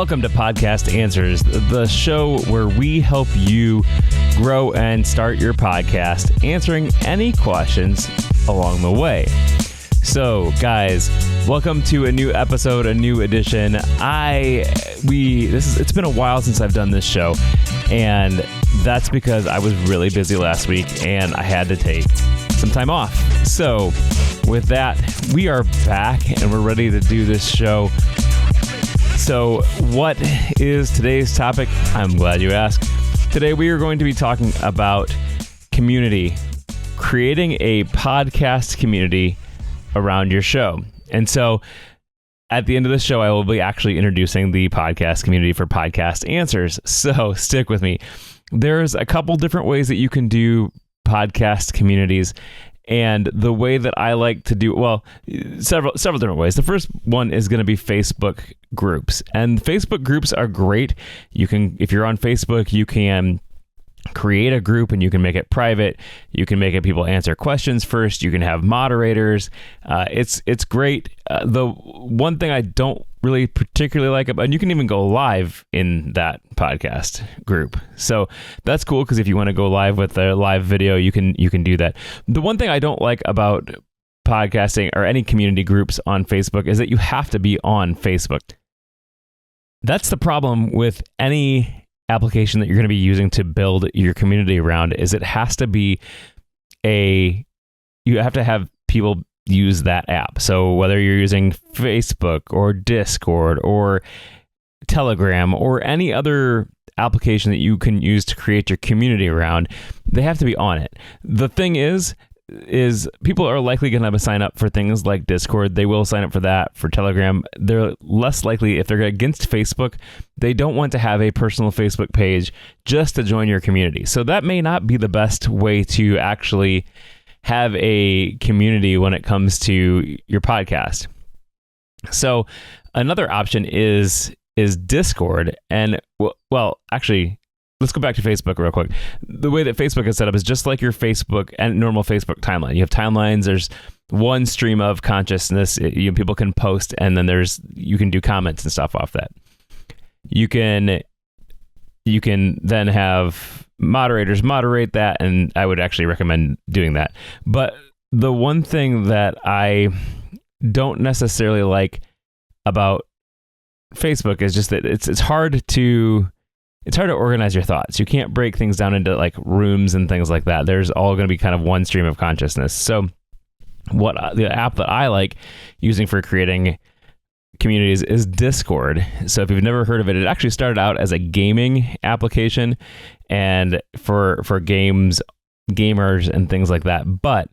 Welcome to Podcast Answers, the show where we help you grow and start your podcast, answering any questions along the way. So, guys, welcome to a new episode, a new edition. It's been a while since I've done this show, and that's because I was really busy last week and I had to take some time off. So, with that, we are back and we're ready to do this show. So, what is today's topic? I'm glad you asked. Today, we are going to be talking about community, creating a podcast community around your show. And so, at the end of the show, I will be actually introducing the podcast community for Podcast Answers. So, stick with me. There's a couple different ways that you can do podcast communities. And the way that I like to do, several different ways. The first one is going to be Facebook groups. And Facebook groups are great. If you're on Facebook, you can create a group and you can make it private. You can make it people answer questions first. You can have moderators. It's great. The one thing I don't really particularly like about, and you can even go live in that podcast group. So that's cool because if you want to go live with a live video, you can do that. The one thing I don't like about podcasting or any community groups on Facebook is that you have to be on Facebook. That's the problem with any application that you're going to be using to build your community around, is it has to be you have to have people use that app. So whether you're using Facebook or Discord or Telegram or any other application that you can use to create your community around, they have to be on it. The thing is people are likely going to sign up for things like Discord. They will sign up for that. For Telegram, they're less likely, if they're against Facebook, they don't want to have a personal Facebook page just to join your community. So that may not be the best way to actually have a community when it comes to your podcast. So another option is Discord. And actually, let's go back to Facebook real quick. The way that Facebook is set up is just like your Facebook and normal Facebook timeline. You have timelines. There's one stream of consciousness. People can post, and then you can do comments and stuff off that. You can then have moderators moderate that, and I would actually recommend doing that. But the one thing that I don't necessarily like about Facebook is just that it's hard to organize your thoughts. You can't break things down into like rooms and things like that. There's all going to be kind of one stream of consciousness. So the app that I like using for creating communities is Discord. So if you've never heard of it, it actually started out as a gaming application and for gamers and things like that. But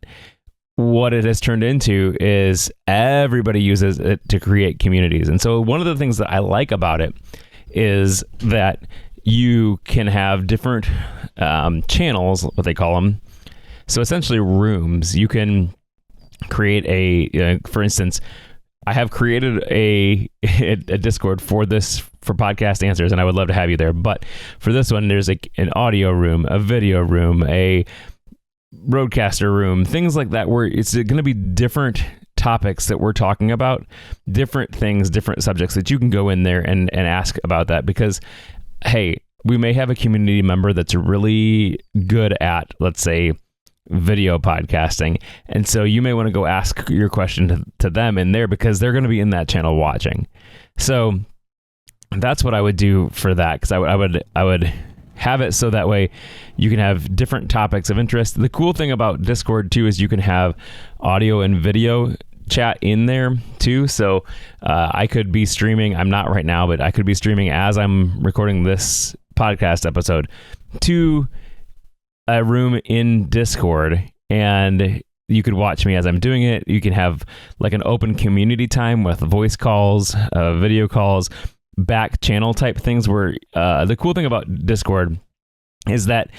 what it has turned into is everybody uses it to create communities. And so one of the things that I like about it is that you can have different channels, what they call them. So essentially rooms. You can create for instance, I have created a Discord for Podcast Answers, and I would love to have you there. But for this one, there's an audio room, a video room, a roadcaster room, things like that, where it's going to be different topics that we're talking about, different things, different subjects that you can go in there and ask about that. Because, hey, we may have a community member that's really good at, let's say, video podcasting. And so you may want to go ask your question to them in there because they're going to be in that channel watching. So that's what I would do for that, because I would have it so that way you can have different topics of interest. The cool thing about Discord too is you can have audio and video chat in there too. So I could be streaming, I'm not right now, but I could be streaming as I'm recording this podcast episode to a room in Discord, and you could watch me as I'm doing it. You can have like an open community time with voice calls, video calls, back channel type things, where the cool thing about Discord is that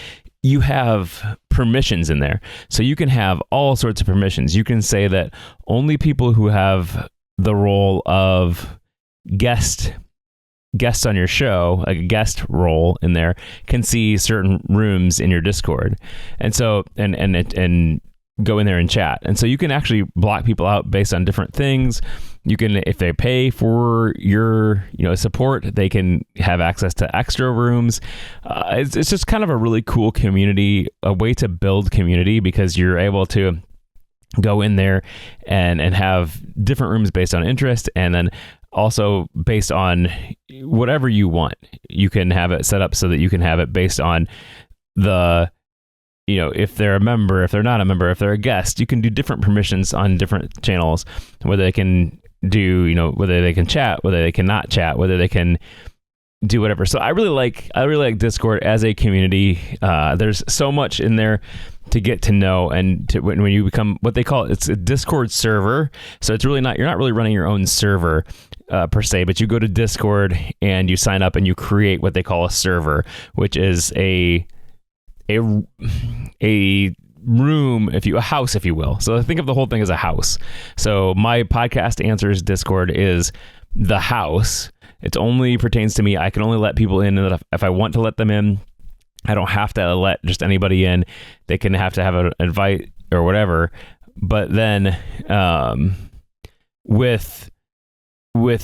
you have permissions in there. So you can have all sorts of permissions. You can say that only people who have the role of guests on your show, like a guest role in there, can see certain rooms in your Discord. And so, and go in there and chat. And so you can actually block people out based on different things. You can, if they pay for your, support, they can have access to extra rooms. It's just kind of a really cool community, a way to build community, because you're able to go in there and have different rooms based on interest, and then also based on whatever you want. You can have it set up so that you can have it based on the, if they're a member, if they're not a member, if they're a guest. You can do different permissions on different channels, whether they can do, whether they can chat, whether they cannot chat, whether they can do whatever. So I really like Discord as a community. There's so much in there to get to know, and when you become what they call it's a Discord server. So it's really you're not really running your own server per se, but you go to Discord and you sign up and you create what they call a server, which is a room, a house, if you will. So think of the whole thing as a house. So my Podcast Answers Discord is the house. It only pertains to me. I can only let people in, and if I want to let them in, I don't have to let just anybody in. They can have to have an invite or whatever. But then with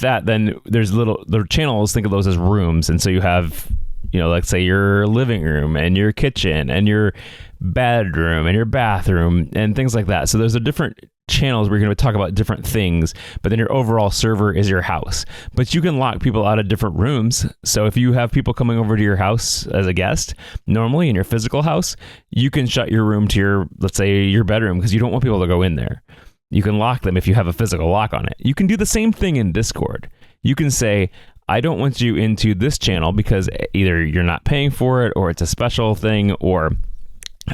that, then there's little channels. Think of those as rooms, and so you have, let's say your living room and your kitchen and your bedroom and your bathroom and things like that. So there's a different channels where you're going to talk about different things, but then your overall server is your house. But you can lock people out of different rooms. So if you have people coming over to your house as a guest, normally in your physical house, you can shut your room to let's say your bedroom, because you don't want people to go in there. You can lock them if you have a physical lock on it. You can do the same thing in Discord. You can say, I don't want you into this channel because either you're not paying for it, or it's a special thing, or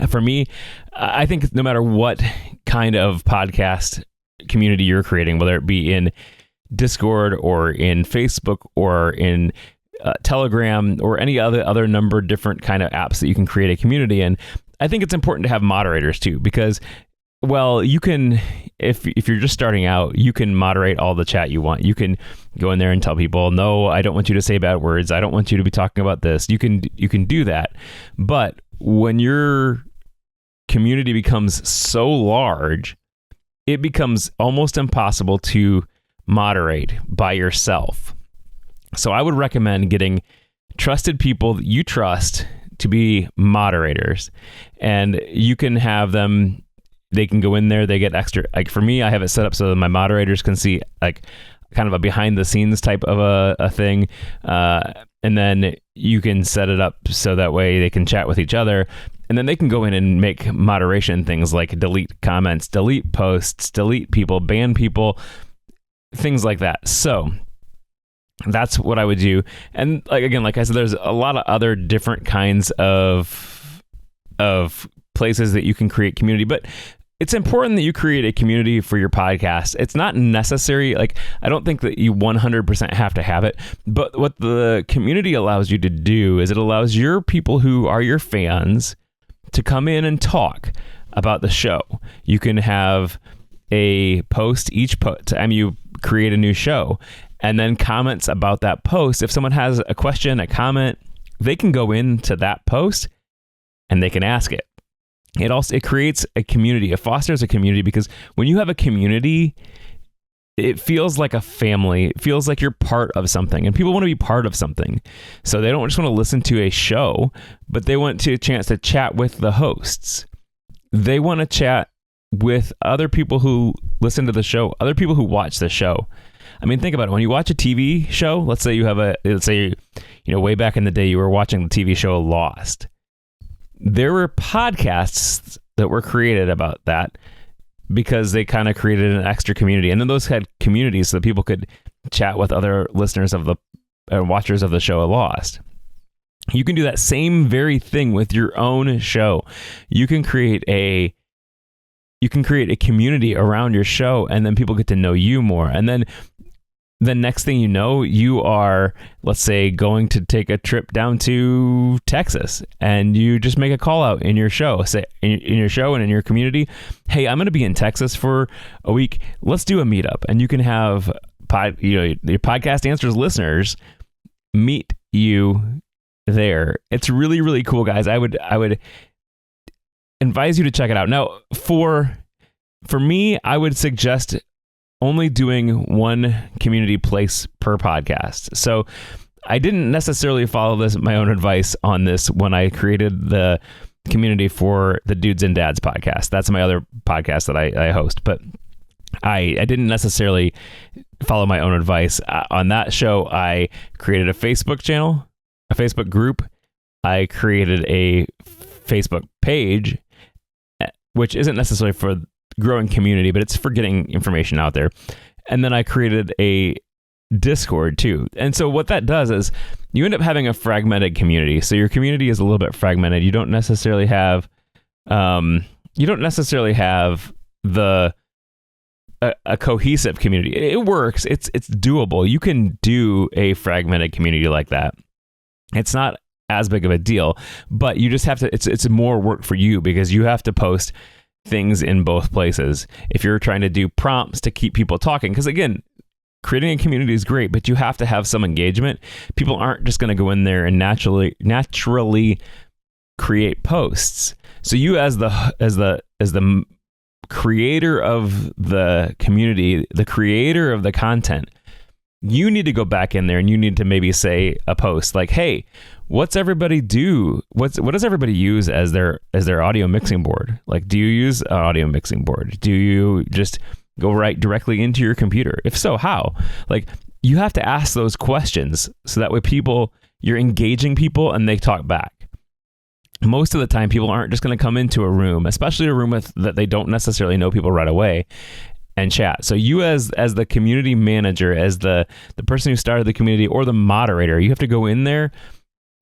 for me, I think no matter what kind of podcast community you're creating, whether it be in Discord or in Facebook or in Telegram or any other number of different kind of apps that you can create a community in, I think it's important to have moderators too, because, well, you can, if you're just starting out, you can moderate all the chat you want. You can go in there and tell people, no, I don't want you to say bad words. I don't want you to be talking about this. You can do that. But when your community becomes so large, it becomes almost impossible to moderate by yourself. So I would recommend getting trusted people that you trust to be moderators, and you can have them, they can go in there, they get extra, like for me, I have it set up so that my moderators can see like kind of a behind the scenes type of a thing. And then you can set it up so that way they can chat with each other, and then they can go in and make moderation things like delete comments, delete posts, delete people, ban people, things like that. So that's what I would do. And like I said, there's a lot of other different kinds of places that you can create community, but it's important that you create a community for your podcast. It's not necessary. Like, I don't think that you 100% have to have it, but what the community allows you to do is it allows your people who are your fans to come in and talk about the show. You can have a post time you create a new show, and then comments about that post. If someone has a question, a comment, they can go into that post and they can ask it. It creates a community. It fosters a community, because when you have a community, it feels like a family. It feels like you're part of something, and people want to be part of something. So they don't just want to listen to a show, but they want a chance to chat with the hosts. They want to chat with other people who listen to the show, other people who watch the show. I mean, think about it. When you watch a TV show, let's say way back in the day, you were watching the TV show Lost. There were podcasts that were created about that because they kind of created an extra community. And then those had communities so that people could chat with other listeners of the watchers of the show Lost. You can do that same very thing with your own show. You can create a community around your show, and then people get to know you more. And then the next thing you know, you are, let's say, going to take a trip down to Texas, and you just make a call out in your show, say in your show and in your community, hey, I'm going to be in Texas for a week. Let's do a meetup. And you can have your Podcast Answers listeners meet you there. It's really, really cool, guys. I would advise you to check it out. Now, for me, I would suggest only doing one community place per podcast. So I didn't necessarily follow my own advice on this when I created the community for the Dudes and Dads podcast. That's my other podcast that I host, but I didn't necessarily follow my own advice. On that show, I created a Facebook channel, a Facebook group. I created a Facebook page, which isn't necessarily for growing community, but it's for getting information out there. And then I created a Discord too. And so what that does is you end up having a fragmented community. So your community is a little bit fragmented. You don't necessarily have a cohesive community. It works. It's doable. You can do a fragmented community like that. It's not as big of a deal, but you just have to, it's more work for you because you have to post things in both places. If you're trying to do prompts to keep people talking, because again, creating a community is great, but you have to have some engagement. People aren't just going to go in there and naturally create posts. So you as the creator of the community, the creator of the content, you need to go back in there and you need to maybe say a post like, hey, what's everybody do? What does everybody use as their audio mixing board? Like, do you use an audio mixing board? Do you just go right directly into your computer? If so, how? Like, you have to ask those questions so that way you're engaging people and they talk back. Most of the time, people aren't just going to come into a room, especially a room that they don't necessarily know people right away, and chat. So you as the community manager, as the person who started the community or the moderator, you have to go in there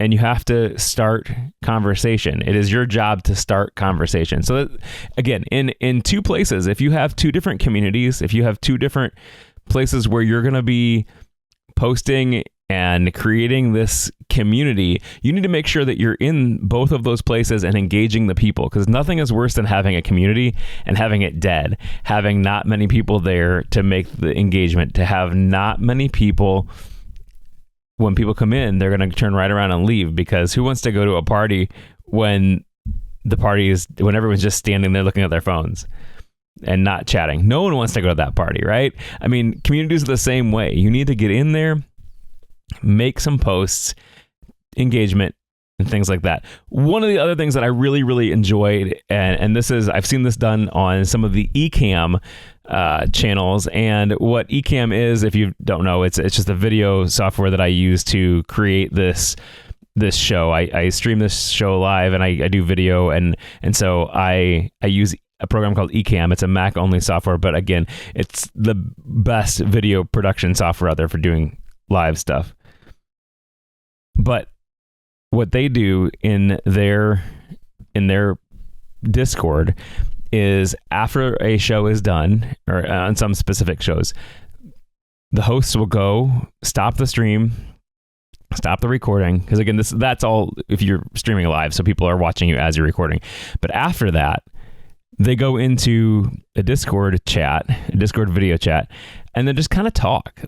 and you have to start conversation. It is your job to start conversation. So that, again, in two places, if you have two different communities, if you have two different places where you're going to be posting and creating this community, you need to make sure that you're in both of those places and engaging the people, because nothing is worse than having a community and having it dead, having not many people there to make the engagement, to have not many people. When people come in, they're going to turn right around and leave, because who wants to go to a party when everyone's just standing there looking at their phones and not chatting? No one wants to go to that party, right? I mean, communities are the same way. You need to get in there, make some posts, engagement, and things like that. One of the other things that I really, really enjoyed, and I've seen this done on some of the Ecamm channels. And what Ecamm is, if you don't know, it's just a video software that I use to create this show. I stream this show live and I do video, and so I use a program called Ecamm. It's a Mac only software, but again, it's the best video production software out there for doing live stuff. But what they do in their Discord is, after a show is done, or on some specific shows, the hosts will go stop the stream, stop the recording, because again, that's all if you're streaming live, so people are watching you as you're recording. But after that, they go into a Discord video chat, and then just kind of talk.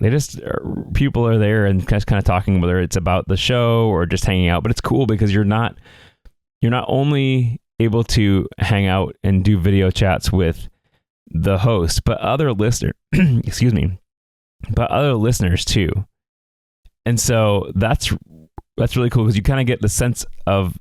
People are there and just kind of talking, whether it's about the show or just hanging out. But it's cool because you're not only able to hang out and do video chats with the host, but other listeners, but other listeners too. And so that's really cool, because you kind of get the sense of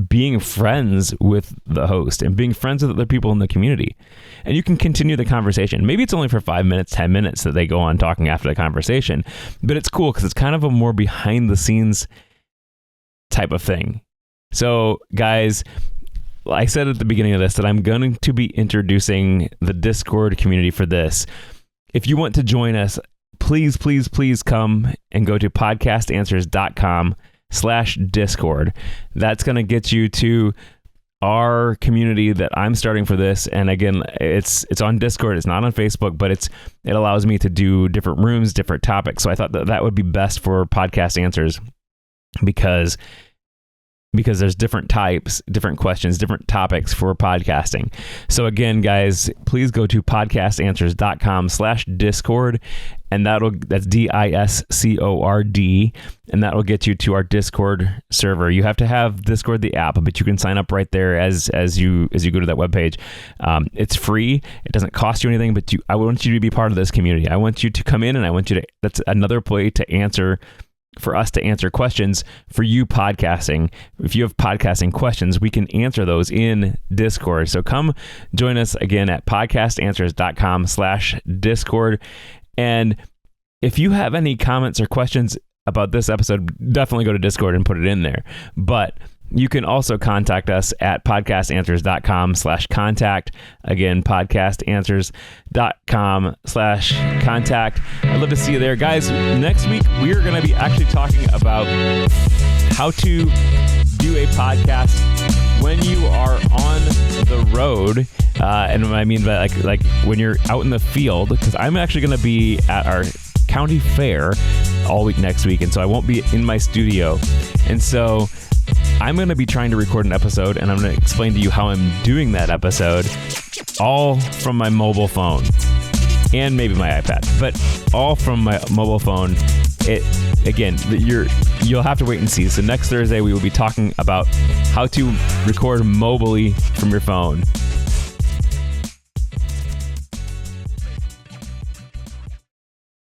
being friends with the host and being friends with other people in the community. And you can continue the conversation. Maybe it's only for 5 minutes, 10 minutes that they go on talking after the conversation, but it's cool because it's kind of a more behind the scenes type of thing. So guys, I said at the beginning of this that I'm going to be introducing the Discord community for this. If you want to join us, please come and go to podcastanswers.com/Discord. That's going to get you to our community that I'm starting for this. And again, it's on Discord. It's not on Facebook, but it allows me to do different rooms, different topics. So I thought that would be best for Podcast Answers, because because there's different types, different questions, different topics for podcasting. So again, guys, please go to podcastanswers.com/Discord, and that's DISCORD, and that will get you to our Discord server. You have to have Discord, the app, but you can sign up right there as you go to that webpage. It's free. It doesn't cost you anything, but I want you to be part of this community. I want you to come in, and I want you to, that's another way for us to answer questions for you podcasting. If you have podcasting questions, we can answer those in Discord. So come join us again at podcastanswers.com/Discord. And if you have any comments or questions about this episode, definitely go to Discord and put it in there. But you can also contact us at podcastanswers.com/contact. Again, podcastanswers.com/contact. I'd love to see you there. Guys, next week, we are going to be actually talking about how to do a podcast when you are on the road. And what I mean by like when you're out in the field, because I'm actually going to be at our county fair all week next week. And so I won't be in my studio. And so I'm going to be trying to record an episode, and I'm going to explain to you how I'm doing that episode, all from my mobile phone and maybe my iPad, but all from my mobile phone. You'll have to wait and see. So next Thursday, we will be talking about how to record mobily from your phone.